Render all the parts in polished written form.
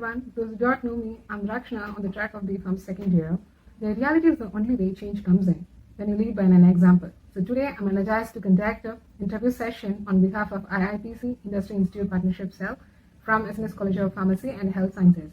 everyone. Those who don't know me, I'm Rakshna on the track of the firm's second year. The reality is the only way change comes in when you lead by an example. So today I'm energized to conduct an interview session on behalf of IIPC Industry Institute Partnership Cell from SNS College of Pharmacy and Health Sciences.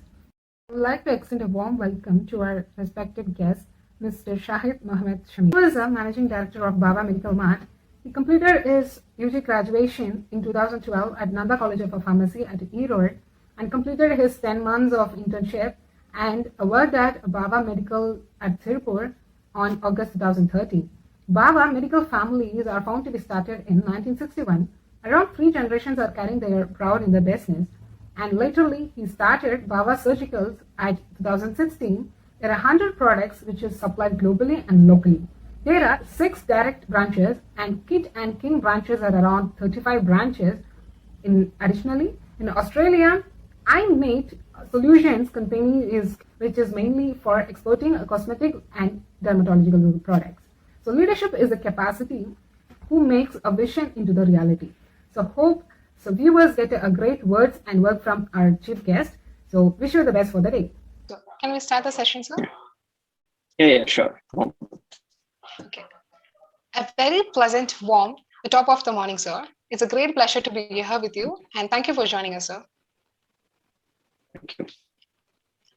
I would like to extend a warm welcome to our respected guest, Mr. Shaik Mohamed. He was a Managing Director of Bawaa Medical Mart. He completed his UG graduation in 2012 at Nanda College of Pharmacy at Erode and completed his 10 months of internship and worked at Bawaa Medical at Tirupur on August 2013. Bawaa medical families are found to be started in 1961. Around 3 generations are carrying their proud in the business. And laterly, he started Bawaa Surgicals at 2016. There are 100 products which is supplied globally and locally. There are 6 direct branches and Kit and King branches are around 35 branches. Additionally, in Australia, iMate Solutions company which is mainly for exporting cosmetic and dermatological products. So leadership is a capacity who makes a vision into the reality. So viewers get a great words and work from our chief guest. So wish you the best for the day. So can we start the session, sir? Yeah, sure. Okay. A very pleasant, warm, the top of the morning, sir. It's a great pleasure to be here with you, and thank you for joining us, sir. Thank you.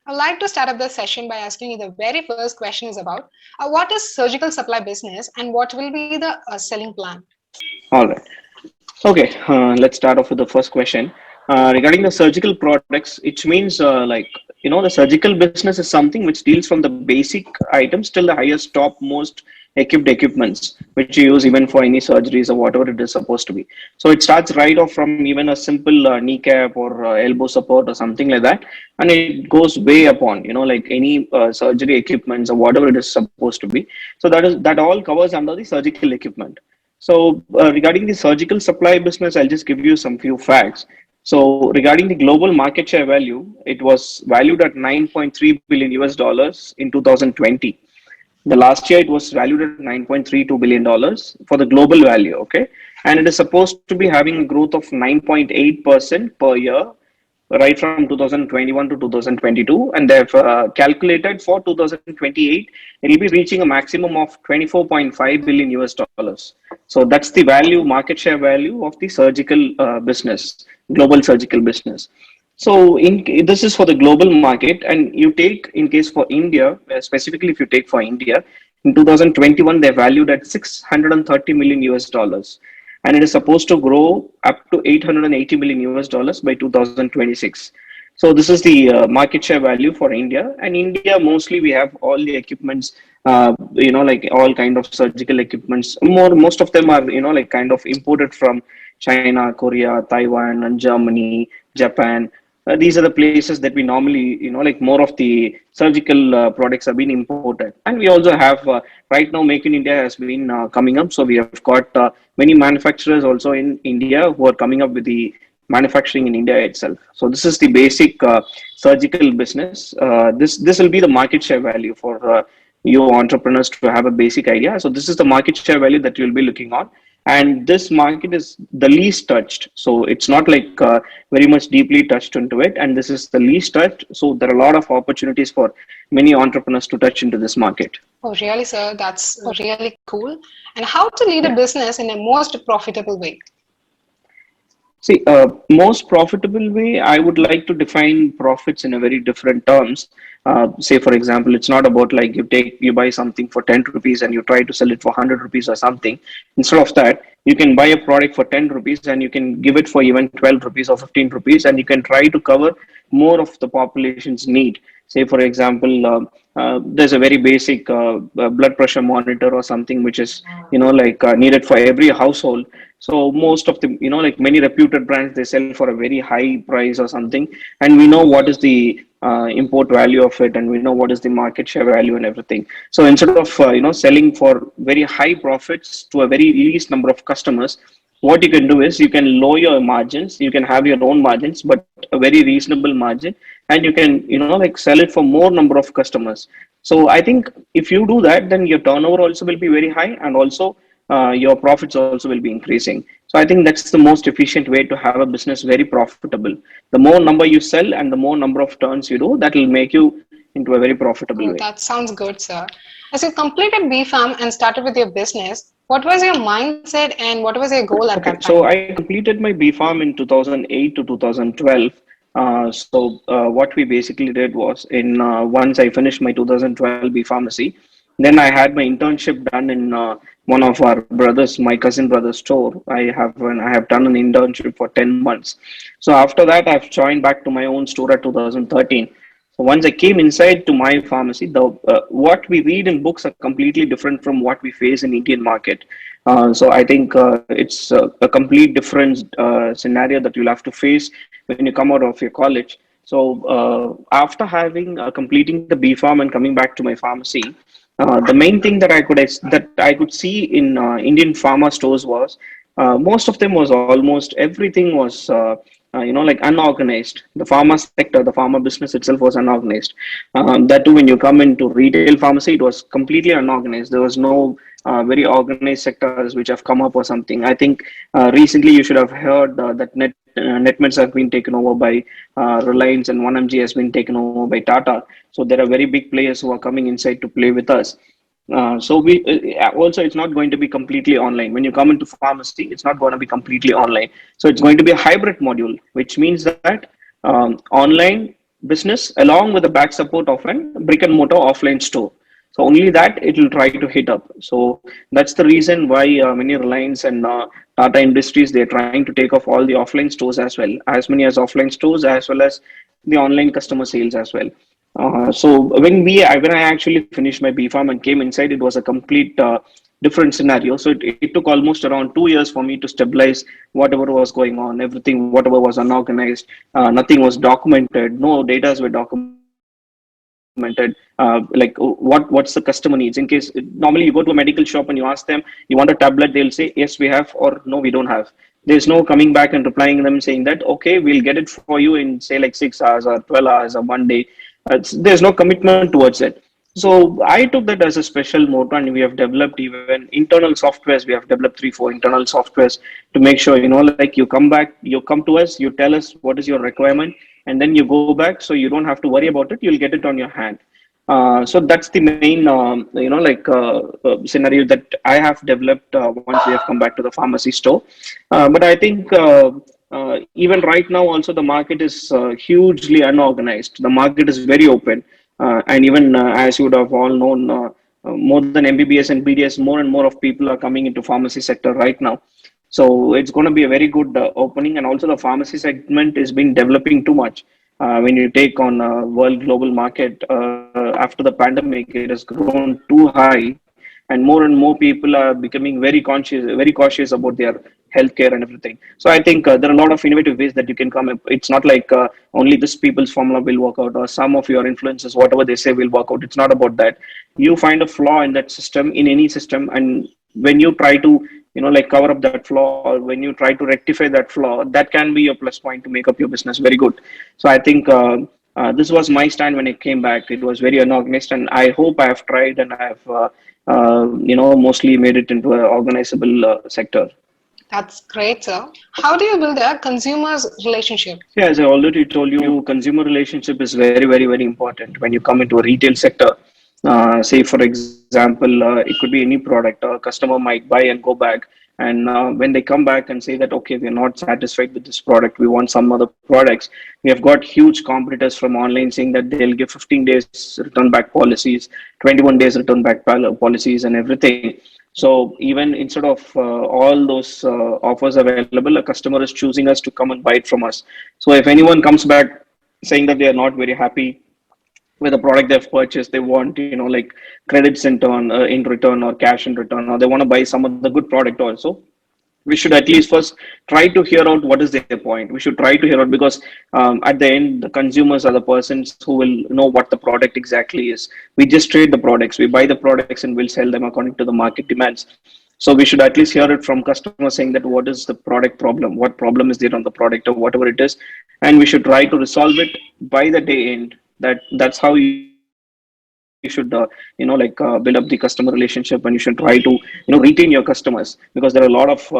I'd like to start up the session by asking you the very first question is about what is surgical supply business and what will be the selling plan? All right. Okay, let's start off with the first question. Regarding the surgical products, it means the surgical business is something which deals from the basic items till the highest, top most equipped equipments, which you use even for any surgeries or whatever it is supposed to be. So it starts right off from even a simple kneecap or elbow support or something like that, and it goes way upon, like any surgery equipments or whatever it is supposed to be. So that all covers under the surgical equipment. So regarding the surgical supply business, I'll just give you some few facts. So regarding the global market share value, it was valued at 9.3 billion US dollars in 2020. The last year it was valued at $9.32 billion for the global value, okay? And it is supposed to be having a growth of 9.8% per year, right from 2021 to 2022. And they've calculated for 2028, it will be reaching a maximum of 24.5 billion US dollars. So that's the market share value of the surgical business, global surgical business. So this is for the global market, and you take in case for India, specifically if you take for India, in 2021 they're valued at 630 million US dollars, and it is supposed to grow up to 880 million US dollars by 2026. So this is the market share value for India. And India, mostly we have all the equipments, like all kind of surgical equipments. Most of them are, like kind of imported from China, Korea, Taiwan, and Germany, Japan. These are the places that we normally, like more of the surgical products have been imported. And we also have, right now, Make in India has been coming up. So we have got many manufacturers also in India who are coming up with the manufacturing in India itself. So this is the basic surgical business. This will be the market share value for you entrepreneurs to have a basic idea. So this is the market share value that you'll be looking on. And this market is the least touched. So it's not like very much deeply touched into it. And this is the least touched. So there are a lot of opportunities for many entrepreneurs to touch into this market. Oh, really, sir? That's really cool. And how to lead a business in a most profitable way? See, most profitable way, I would like to define profits in a very different terms. Say, for example, it's not about like you buy something for 10 rupees and you try to sell it for 100 rupees or something. Instead of that, you can buy a product for 10 rupees and you can give it for even 12 rupees or 15 rupees, and you can try to cover more of the population's need. Say, for example, there's a very basic blood pressure monitor or something which is, needed for every household. So most of the, like many reputed brands, they sell for a very high price or something. And we know what is the import value of it, and we know what is the market share value and everything. So instead of, selling for very high profits to a very least number of customers, what you can do is you can lower your margins. You can have your own margins, but a very reasonable margin, and you can, sell it for more number of customers. So I think if you do that, then your turnover also will be very high, and also your profits also will be increasing. So I think that's the most efficient way to have a business very profitable. The more number you sell and the more number of turns you do, that will make you into a very profitable Oh, way. that sounds good, sir. As you completed B Farm and started with your business, what was your mindset and what was your goal at Okay, that so time? I completed my B Farm in 2008 to 2012. What we basically did was, in once I finished my 2012 B Pharmacy, then I had my internship done in one of our brothers, my cousin brother's store. I have done an internship for 10 months. So after that, I've joined back to my own store at 2013. So once I came inside to my pharmacy, the what we read in books are completely different from what we face in Indian market. So I think it's a complete different scenario that you'll have to face when you come out of your college. So after having completing the B Farm and coming back to my pharmacy, the main thing that I could see in Indian pharma stores was most of them was almost everything was like unorganized. The pharma sector, the pharma business itself was unorganized. That too, when you come into retail pharmacy, it was completely unorganized. There was no very organized sectors which have come up or something. I think recently you should have heard that Netmeds have been taken over by Reliance, and 1MG has been taken over by Tata. So there are very big players who are coming inside to play with us. So we also, it's not going to be completely online. When you come into pharmacy, it's not going to be completely online. So it's going to be a hybrid module, which means that online business along with the back support of an brick and mortar offline store. So only that it will try to hit up. So that's the reason why many Reliance and Tata Industries, they're trying to take off all the offline stores as well, as many as offline stores as well as the online customer sales as well. So when I actually finished my B Farm and came inside, it was a complete different scenario. So it took almost around 2 years for me to stabilize whatever was going on, everything, whatever was unorganized, nothing was documented, no data were documented. Like what's the customer needs. In case normally you go to a medical shop and you ask them, you want a tablet, they'll say yes we have, or no we don't have. There's no coming back and replying them saying that okay, we'll get it for you in say like 6 hours or 12 hours or one day. There's no commitment towards it. So I took that as a special motto, and we have developed even internal softwares. We have developed 3 4 internal softwares to make sure, like you come back, you come to us, you tell us what is your requirement, and then you go back, so you don't have to worry about it. You'll get it on your hand. So that's the main, scenario that I have developed once we have come back to the pharmacy store. But I think even right now, also the market is hugely unorganized. The market is very open, and even as you would have all known, more than MBBS and BDS, more and more of people are coming into pharmacy sector right now. So it's going to be a very good opening, and also the pharmacy segment is been developing too much. When you take on world global market after the pandemic, it has grown too high, and more people are becoming very cautious about their healthcare and everything. So I think there are a lot of innovative ways that you can come up. It's not like only this people's formula will work out, or some of your influences, whatever they say, will work out. It's not about that. You find a flaw in that system, in any system, and when you try to like cover up that flaw, or when you try to rectify that flaw, that can be your plus point to make up your business very good. So I think this was my stand when it came back. It was very unorganized, and I hope I have tried and I have mostly made it into an organizable sector. That's great, sir. How do you build a consumer's relationship? Yeah, as I already told you, consumer relationship is very, very, very important when you come into a retail sector. Say, for example, it could be any product. A customer might buy and go back, and when they come back and say that, okay, we're not satisfied with this product, we want some other products. We have got huge competitors from online saying that they'll give 15 days return back policies, 21 days return back policies, and everything. So even instead of all those offers available, a customer is choosing us to come and buy it from us. So if anyone comes back saying that they are not very happy with the product they've purchased, they want like credits in return, or cash in return, or they want to buy some of the good product also, we should at least first try to hear out what is their point. We should try to hear out, because at the end, the consumers are the persons who will know what the product exactly is. We just trade the products, we buy the products, and we'll sell them according to the market demands. So we should at least hear it from customers saying that what is the product problem, what problem is there on the product, or whatever it is, and we should try to resolve it by the day end. That's how you can make a business very good. should build up the customer relationship, and you should try to retain your customers, because there are a lot of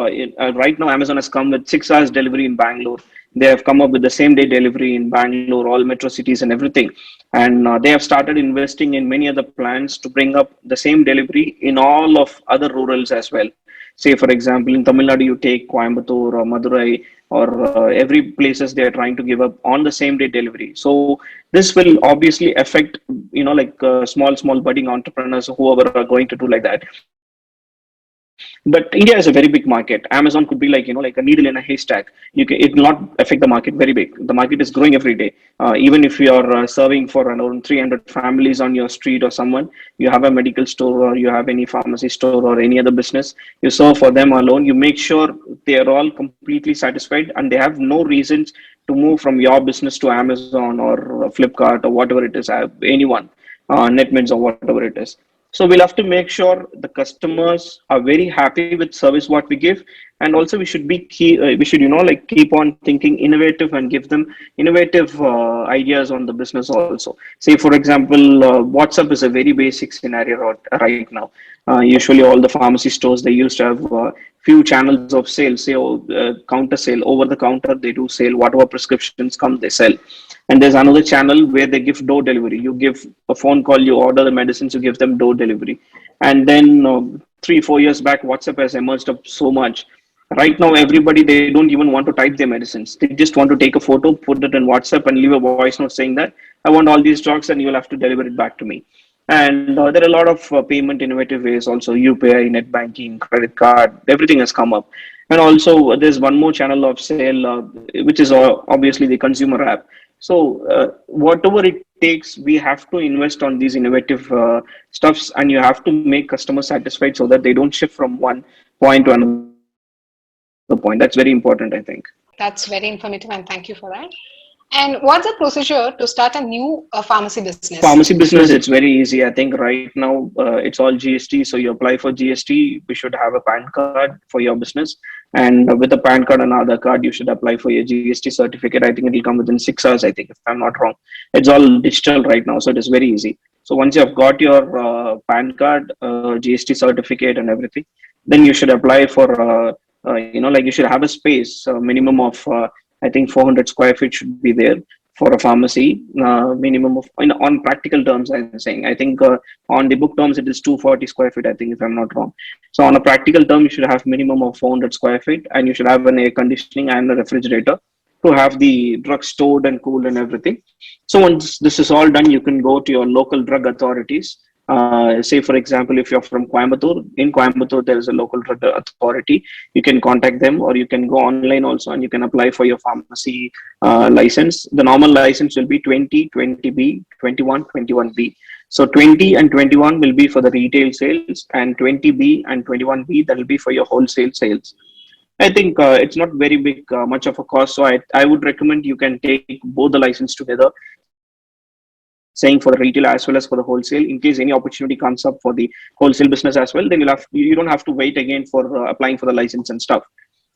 right now Amazon has come with 6 hours delivery in Bangalore. They have come up with the same day delivery in Bangalore, all metro cities and everything. And they have started investing in many other plans to bring up the same delivery in all of other rurals as well. Say, for example, in Tamil Nadu, you take Coimbatore or Madurai or every places they are trying to give up on the same day delivery. So this will obviously affect, small budding entrepreneurs, whoever are going to do like that. But India is a very big market. Amazon could be like like a needle in a haystack. It will not affect the market very big. The market is growing every day. Even if you are serving for around 300 families on your street, or someone, you have a medical store or you have any pharmacy store or any other business, you serve for them alone, you make sure they are all completely satisfied and they have no reasons to move from your business to Amazon or Flipkart or whatever it is, anyone, Netmins or whatever it is. So we'll have to make sure the customers are very happy with service what we give, and also we should keep on thinking innovative and give them innovative ideas on the business also. Say, for example, WhatsApp is a very basic scenario right now. Usually all the pharmacy stores, they used to have few channels of sale. Say, counter sale, over the counter they do sale, whatever prescriptions come they sell. And there's another channel where they give door delivery. You give a phone call, you order the medicines, you give them door delivery. And then 3-4 years back, WhatsApp has emerged up so much. Right now, everybody, they don't even want to type their medicines. They just want to take a photo, put it in WhatsApp, and leave a voice note saying that I want all these drugs, and you'll have to deliver it back to me. And there are a lot of payment innovative ways also. UPI, net banking, credit card, everything has come up. And also there's one more channel of sale, which is obviously the consumer app. So whatever it takes, we have to invest on these innovative stuffs, and you have to make customers satisfied so that they don't shift from one point to another point. That's very important, I think. That's very informative, and thank you for that. And what's the procedure to start a new pharmacy business? Pharmacy business, it's very easy. I think right now it's all GST. So you apply for GST, we should have a PAN card for your business. And with a PAN card and Aadhaar card, you should apply for your GST certificate. I think it will come within 6 hours, I think, if I'm not wrong. It's all digital right now, so it is very easy. So once you have got your PAN card, GST certificate and everything, then you should apply for, you should have a space, minimum of I think 400 square feet should be there for a pharmacy, minimum of, on practical terms, I'm saying. I think on the book terms, it is 240 square feet, I think, if I'm not wrong. So on a practical term, you should have minimum of 400 square feet, and you should have an air conditioning and a refrigerator to have the drugs stored and cooled and everything. So once this is all done, you can go to your local drug authorities. Say, for example, if you're from Coimbatore, in Coimbatore, there is a local drug authority. You can contact them, or you can go online also, and you can apply for your pharmacy license. The normal license will be 20, 20B, 21, 21B. So 20 and 21 will be for the retail sales, and 20B and 21B, that will be for your wholesale sales. I think it's not very big, much of a cost. So I would recommend you can take both the license together, saying for the retail as well as for the wholesale. In case any opportunity comes up for the wholesale business as well, then you don't have to wait again for applying for the license and stuff.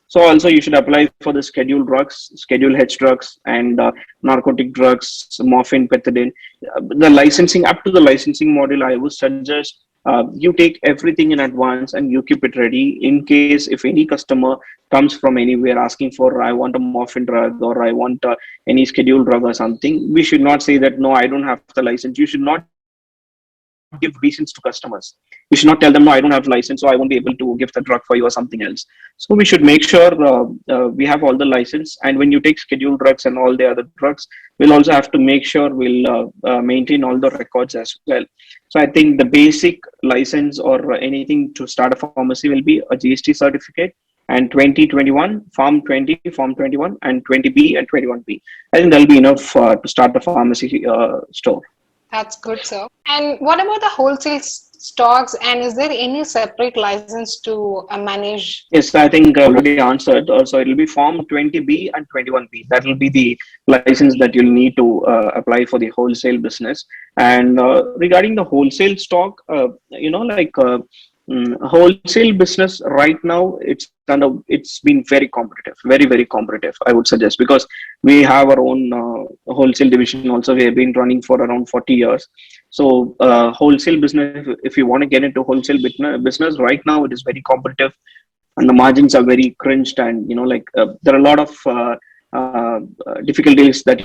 So also you should apply for the scheduled drugs, schedule H drugs, and narcotic drugs, morphine, pethidine. The licensing, up to the licensing module, I would suggest you take everything in advance and you keep it ready in case if any customer comes from anywhere asking for, I want a morphine drug, or I want any scheduled drug or something. We should not say that, no, I don't have the license. You should not give reasons to customers. You should not tell them, no, I don't have license, so I won't be able to give the drug for you or something else. So we should make sure we have all the license. And when you take scheduled drugs and all the other drugs, we'll also have to make sure we'll maintain all the records as well. So I think the basic license or anything to start a pharmacy will be a GST certificate, and 2021, Form 20, Form 21, and 20B and 21B. I think that'll be enough to start the pharmacy store. That's good, sir. And what about the wholesale stocks? And is there any separate license to manage? Yes, I think I already answered. So it will be Form 20B and 21B. That will be the license that you'll need to apply for the wholesale business. And regarding the wholesale stock, wholesale business right now, it's been very competitive, very, very competitive, I would suggest, because we have our own wholesale division also. We have been running for around 40 years. So wholesale business, if you want to get into wholesale business right now, it is very competitive, and the margins are very cringed, and there are a lot of difficulties that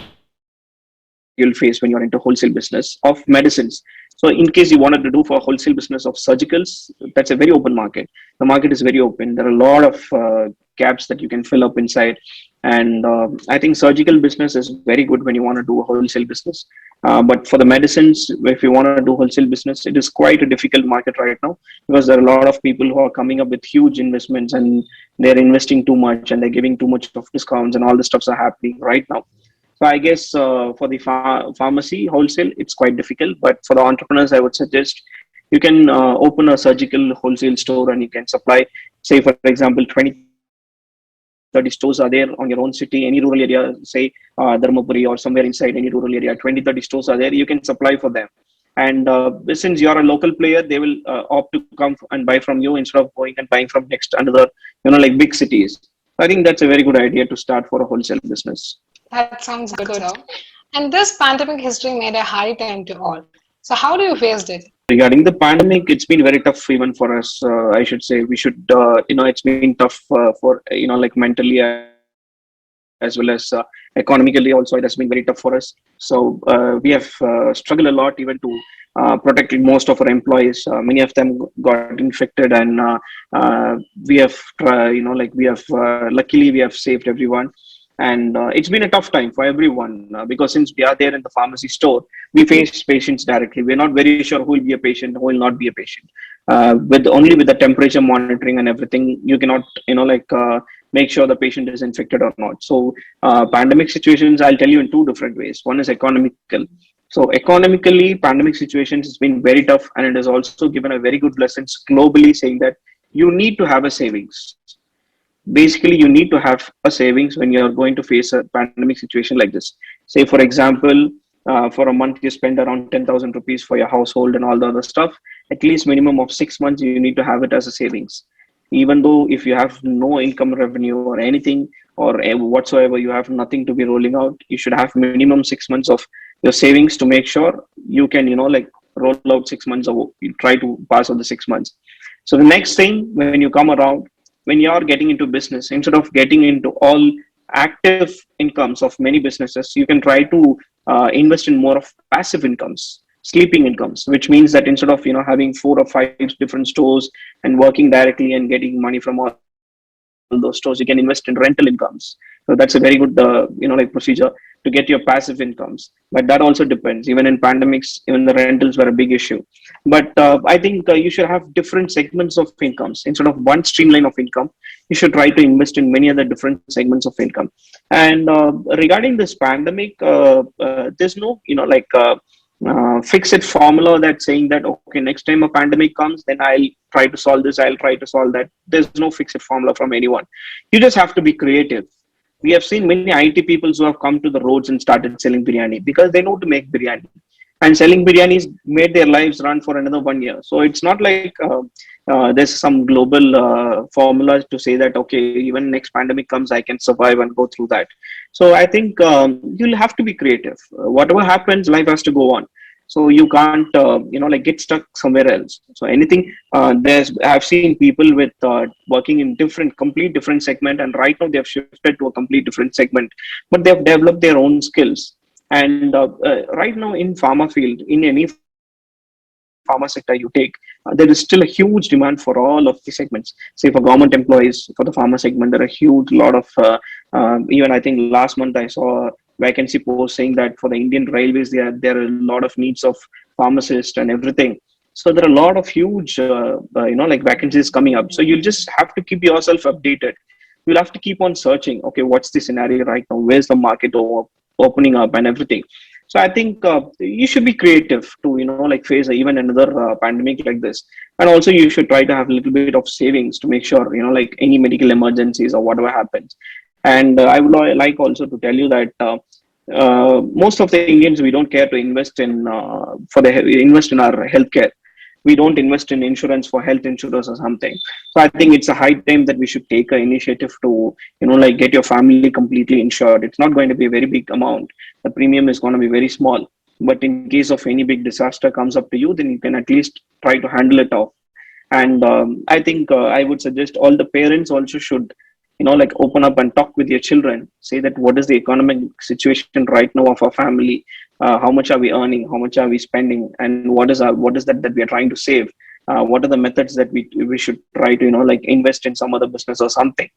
you'll face when you're into wholesale business of medicines. So in case you wanted to do for wholesale business of surgicals, that's a very open market. The market is very open. There are a lot of gaps that you can fill up inside. And I think surgical business is very good when you want to do a wholesale business. But for the medicines, if you want to do wholesale business, it is quite a difficult market right now, because there are a lot of people who are coming up with huge investments, and they're investing too much, and they're giving too much of discounts, and all the stuffs are happening right now. So I guess for the pharmacy wholesale, it's quite difficult. But for the entrepreneurs, I would suggest you can open a surgical wholesale store, and you can supply, say, for example, 20-30 stores are there on your own city, any rural area, say Dharmapuri or somewhere inside any rural area, 20-30 stores are there, you can supply for them. And since you're a local player, they will opt to come and buy from you instead of going and buying from next another, like big cities. I think that's a very good idea to start for a wholesale business. That sounds good, sir. And this pandemic history made a hard time to all. So how do you face it? Regarding the pandemic, it's been very tough even for us. I should say we should, it's been tough for, like mentally as well as economically also. It has been very tough for us. So we have struggled a lot even to protect most of our employees. Many of them got infected, and we have, luckily we have saved everyone. And it's been a tough time for everyone, because since we are there in the pharmacy store, we face patients directly. We're not very sure who will be a patient, who will not be a patient. With the temperature monitoring and everything, you cannot make sure the patient is infected or not. So pandemic situations, I'll tell you in two different ways. One is economical. So economically, pandemic situations has been very tough, and it has also given a very good lessons globally, saying that you need to have a savings. Basically, you need to have a savings when you're going to face a pandemic situation like this. Say, for example, for a month you spend around 10,000 rupees for your household and all the other stuff. At least minimum of 6 months you need to have it as a savings. Even though if you have no income revenue or anything or whatsoever, you have nothing to be rolling out, you should have minimum 6 months of your savings to make sure you can roll out 6 months, or you try to pass on the 6 months. So the next thing, when you come around, when you're getting into business, instead of getting into all active incomes of many businesses, you can try to invest in more of passive incomes, sleeping incomes, which means that instead of having 4 or 5 different stores and working directly and getting money from all those stores, you can invest in rental incomes. So that's a very good procedure to get your passive incomes. But that also depends. Even in pandemics, even the rentals were a big issue. But I think you should have different segments of incomes. Instead of one streamline of income, you should try to invest in many other different segments of income. And regarding this pandemic, there's no fixed formula that's saying that, okay, next time a pandemic comes, then I'll try to solve this, I'll try to solve that. There's no fixed formula from anyone. You just have to be creative. We have seen many IT people who have come to the roads and started selling biryani because they know to make biryani. And selling biryanis made their lives run for another 1 year. So it's not like there's some global formula to say that, okay, even next pandemic comes, I can survive and go through that. So I think you'll have to be creative. Whatever happens, life has to go on. So you can't, get stuck somewhere else. So anything, I've seen people with working in complete different segment, and right now they have shifted to a complete different segment, but they have developed their own skills. And right now in pharma field, in any pharma sector you take, there is still a huge demand for all of the segments. Say for government employees, for the pharma segment, there are a huge lot of, even I think last month I saw a vacancy post saying that for the Indian Railways, there are a lot of needs of pharmacists and everything. So there are a lot of huge, vacancies coming up. So you'll just have to keep yourself updated. You'll have to keep on searching. Okay, what's the scenario right now? Where's the market opening up and everything? So I think you should be creative to face even another pandemic like this. And also you should try to have a little bit of savings to make sure any medical emergencies or whatever happens. And I would like also to tell you that most of the Indians, we don't care to invest in invest in our healthcare. We don't invest in insurance for health insurance or something. So I think it's a high time that we should take an initiative to get your family completely insured. It's not going to be a very big amount. The premium is going to be very small. but in case of any big disaster comes up to you, then you can at least try to handle it off. And I think I would suggest all the parents also should, like open up and talk with your children, say that what is the economic situation right now of our family, how much are we earning, how much are we spending, and what is that we are trying to save, what are the methods that we should try to, like invest in some other business or something.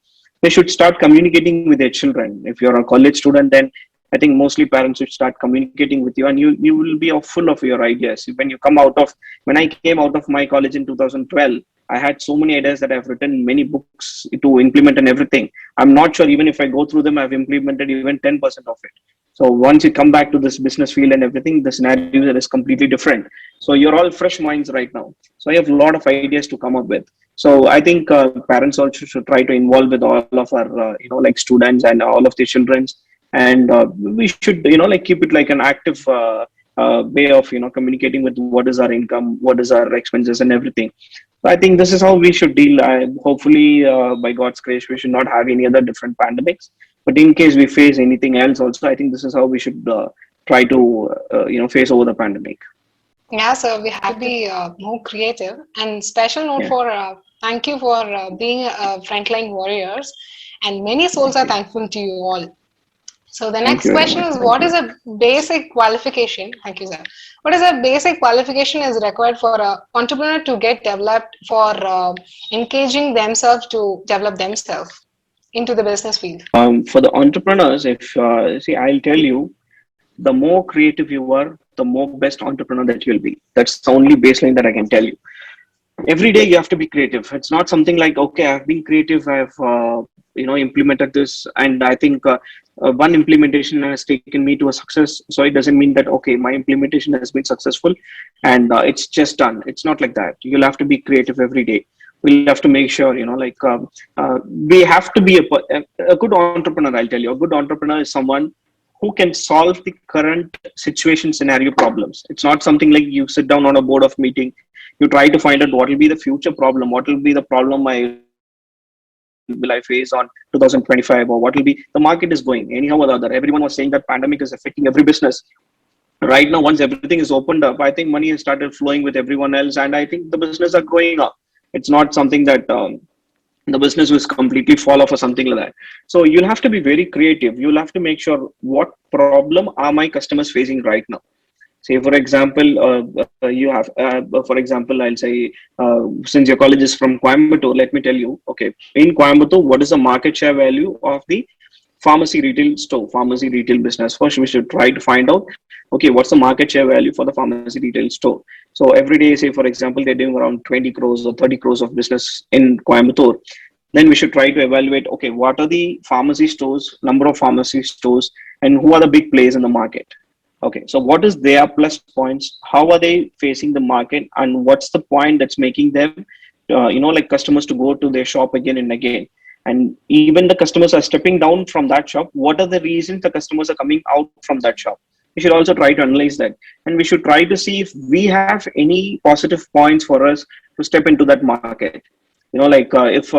They should start communicating with their children. If you're a college student, then I think mostly parents should start communicating with you, and you will be full of your ideas. When I came out of my college in 2012, I had so many ideas that I've written many books to implement and everything. I'm not sure even if I go through them, I've implemented even 10% of it. So once you come back to this business field and everything, the scenario is completely different. So you're all fresh minds right now. So I have a lot of ideas to come up with. So I think parents also should try to involve with all of our, like students and all of their children's, and we should, like keep it like an active way of, communicating with what is our income, what is our expenses, and everything. So I think this is how we should deal. Hopefully, by God's grace, we should not have any other different pandemics. But in case we face anything else, also, I think this is how we should try to, face over the pandemic. Yeah, so we have to be more creative. And special note for thank you for being frontline warriors. And many souls are thankful to you all. So the next question is, what is a basic qualification? Thank you, sir. What is a basic qualification is required for an entrepreneur to get developed for engaging themselves to develop themselves into the business field? For the entrepreneurs, if I'll tell you, the more creative you are, the more best entrepreneur that you'll be. That's the only baseline that I can tell you. Every day you have to be creative. It's not something like, okay, I've been creative, I've implemented this, and I think one implementation has taken me to a success. So it doesn't mean that, okay, my implementation has been successful and it's just done. It's not like that. You'll have to be creative every day. We'll have to make sure, we have to be a good entrepreneur. I'll tell you, a good entrepreneur is someone who can solve the current situation scenario problems. It's not something like you sit down on a board of meeting, you try to find out what will be the future problem, what will be the problem will I face on 2025, or what will be the market is going anyhow or other. Everyone was saying that pandemic is affecting every business. Right now, once everything is opened up, I think money has started flowing with everyone else, and I think the business are growing up. It's not something that the business will completely fall off or something like that. So you'll have to be very creative. You'll have to make sure what problem are my customers facing right now. Say, for example, I'll say, since your college is from Coimbatore, let me tell you, okay, in Coimbatore, what is the market share value of the pharmacy retail business? First, we should try to find out, okay, what's the market share value for the pharmacy retail store? So every day, say, for example, they're doing around 20 crores or 30 crores of business in Coimbatore. Then we should try to evaluate, okay, what are the pharmacy stores, number of pharmacy stores, and who are the big players in the market? Okay, so what is their plus points? How are they facing the market? And what's the point that's making them, like customers to go to their shop again and again? And even the customers are stepping down from that shop. What are the reasons the customers are coming out from that shop? We should also try to analyze that. And we should try to see if we have any positive points for us to step into that market. If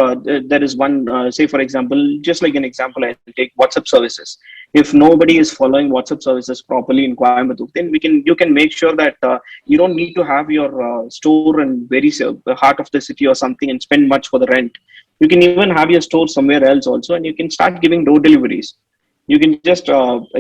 there is one, say, for example, just like an example, I take WhatsApp services. If nobody is following WhatsApp services properly in Coimbatore, then you can make sure that you don't need to have your store in very heart of the city or something and spend much for the rent. You can even have your store somewhere else also, and you can start giving door deliveries. You can just advertise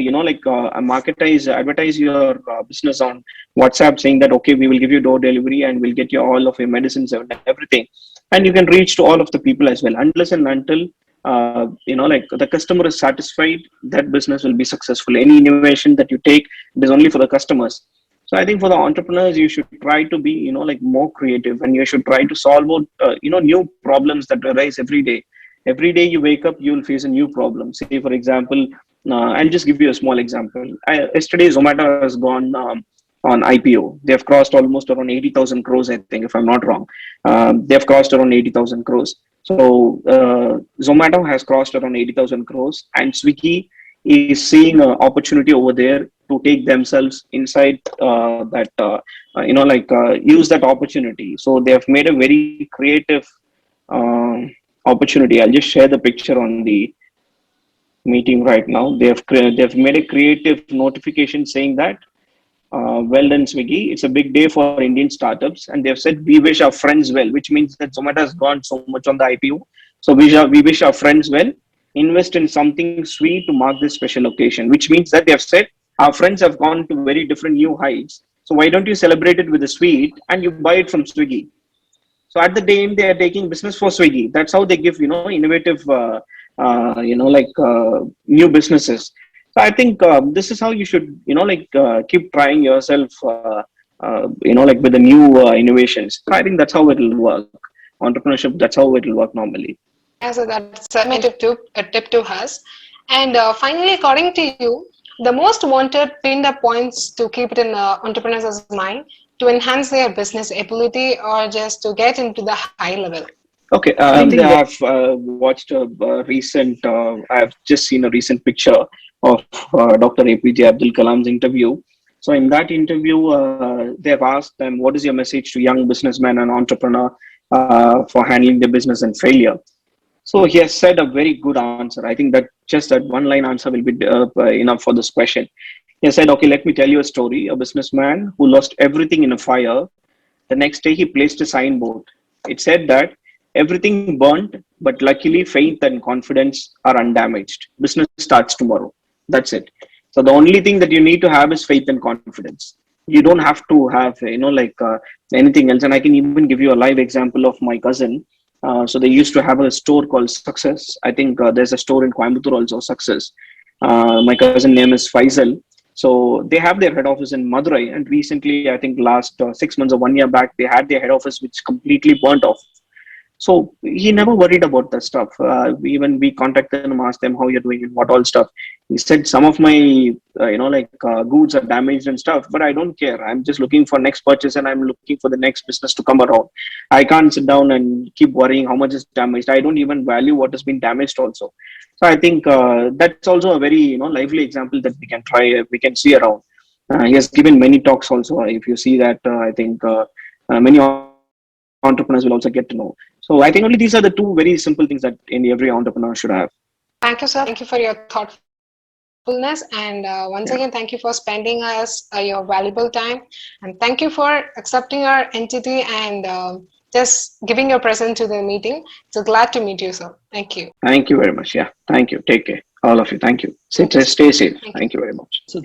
your business on WhatsApp, saying that, okay, we will give you door delivery and we'll get you all of your medicines and everything, and you can reach to all of the people as well. Unless and until the customer is satisfied, that business will be successful. Any innovation that you take, it is only for the customers. So I think for the entrepreneurs, you should try to be more creative, and you should try to solve new problems that arise every day. Every day you wake up, you will face a new problem. Say, for example, I'll just give you a small example. Yesterday, Zomato has gone on IPO. They have crossed almost around 80,000 crores, I think, if I'm not wrong. They have crossed around 80,000 crores. So Zomato has crossed around 80,000 crores, and Swiggy is seeing an opportunity over there to take themselves inside use that opportunity. So they have made a very creative opportunity. I'll just share the picture on the meeting right now. They've made a creative notification saying that well done, Swiggy. It's a big day for Indian startups, and they've said we wish our friends well, which means that Zomato has gone so much on the IPO. So we wish our friends well. Invest in something sweet to mark this special occasion, which means that they have said our friends have gone to very different new heights. So why don't you celebrate it with a sweet and you buy it from Swiggy? So at the end, they are taking business for Swiggy. That's how they give innovative new businesses. So I think this is how you should keep trying yourself with the new innovations. So I think that's how it will work. Entrepreneurship, that's how it will work normally. Yeah, so that's a tip to us. And finally, according to you, the most wanted pinned up points to keep it in entrepreneurs' mind to enhance their business ability or just to get into the high level. Okay, I've watched a recent. I've just seen a recent picture of Dr. APJ Abdul Kalam's interview. So in that interview, they've asked them, "What is your message to young businessmen and entrepreneur for handling their business and failure?" So he has said a very good answer. I think that just that one line answer will be enough for this question. He said, "Okay, let me tell you a story. A businessman who lost everything in a fire. The next day, he placed a signboard. It said that everything burnt, but luckily, faith and confidence are undamaged. Business starts tomorrow. That's it. So the only thing that you need to have is faith and confidence. You don't have to have, anything else. And I can even give you a live example of my cousin. So they used to have a store called Success. I think there's a store in Coimbatore also, Success. My cousin name is Faisal. So they have their head office in Madurai, and recently, I think last 6 months or 1 year back, they had their head office which completely burnt off. So he never worried about that stuff. Even we contacted him, asked them how you're doing and what all stuff. He said some of my, goods are damaged and stuff, but I don't care. I'm just looking for next purchase and I'm looking for the next business to come around. I can't sit down and keep worrying how much is damaged. I don't even value what has been damaged also. So I think that's also a very, lively example that we can try, we can see around. He has given many talks also. If you see that, I think many entrepreneurs will also get to know. So I think only these are the two very simple things that every entrepreneur should have. Thank you, sir. Thank you for your thoughtfulness. And once again, thank you for spending us your valuable time. And thank you for accepting our entity and just giving your presence to the meeting. So glad to meet you, sir. Thank you. Thank you very much. Yeah. Thank you. Take care. All of you. Thank you. Stay safe. Thank you very much. So